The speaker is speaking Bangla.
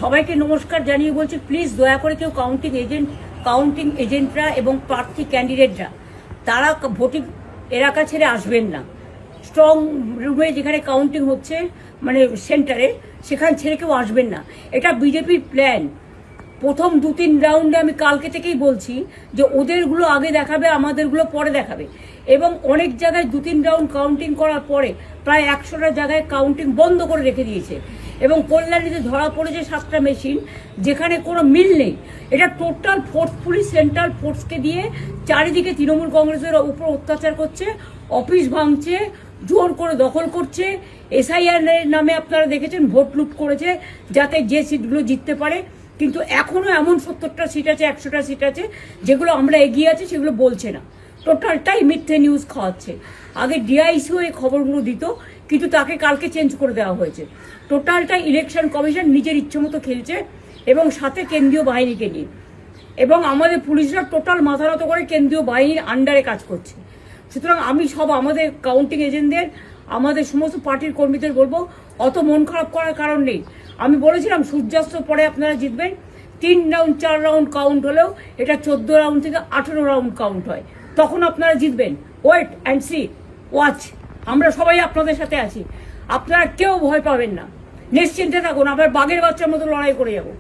সবাইকে নমস্কার জানিয়ে বলছি, প্লিজ দয়া করে কেউ কাউন্টিং এজেন্টরা এবং প্রার্থী ক্যান্ডিডেটরা তারা ভোটিং এলাকা ছেড়ে আসবেন না। স্ট্রং রুমে যেখানে কাউন্টিং হচ্ছে মানে সেন্টারে, সেখান ছেড়ে কেউ আসবেন না। এটা বিজেপির প্ল্যান। প্রথম 2-3 রাউন্ডে আমি কালকে থেকেই বলছি যে ওদেরগুলো আগে দেখাবে, আমাদেরগুলো পরে দেখাবে। এবং অনেক জায়গায় 2-3 রাউন্ড কাউন্টিং করার পরে প্রায় 100টা জায়গায় কাউন্টিং বন্ধ করে রেখে দিয়েছে। এবং কল্যাণীতে ধরা পড়েছে 7টা মেশিন, যেখানে কোনো মিল নেই। এটা টোটাল ফোর্স, পুলিশ সেন্ট্রাল ফোর্সকে দিয়ে চারিদিকে তৃণমূল কংগ্রেসের উপর অত্যাচার করছে, অফিস ভাঙছে, জোর করে দখল করছে। এসআইআর নামে আপনারা দেখেছেন ভোট লুট করেছে যাতে যে সিটগুলো জিততে পারে। কিন্তু এখনও এমন 70টা সিট আছে, 100টা সিট আছে যেগুলো আমরা এগিয়ে আছি, সেগুলো বলছে না। টোটালটাই মিথ্যে নিউজ খাওয়াচ্ছে। আগে ডিআইসিও এই খবরগুলো দিত, কিন্তু তাকে কালকে চেঞ্জ করে দেওয়া হয়েছে। টোটালটাই ইলেকশন কমিশন নিজের ইচ্ছে মতো খেলছে এবং সাথে কেন্দ্রীয় বাহিনীকে নিয়ে। এবং আমাদের পুলিশরা টোটাল মাথা নত করে কেন্দ্রীয় বাহিনীর আন্ডারে কাজ করছে। সুতরাং আমি আমাদের কাউন্টিং এজেন্টদের, আমাদের সমস্ত পার্টির কর্মীদের বলবো, অত মন খারাপ করার কারণ নেই। আমি বলেছিলাম সূর্যাস্ত পরে আপনারা জিতবেন। 3 রাউন্ড 4 রাউন্ড কাউন্ট হলেও এটা 14 রাউন্ড থেকে 18 রাউন্ড কাউন্ট হয়, তখন আপনারা জিতবেন। Wait and see, watch. আমরা সবাই আপনাদের সাথে আছি, আপনারা কেউ ভয় পাবেন না, নিশ্চিন্তে থাকুন। আবার বাঘের বাচ্চার মতো লড়াই করে যাবো।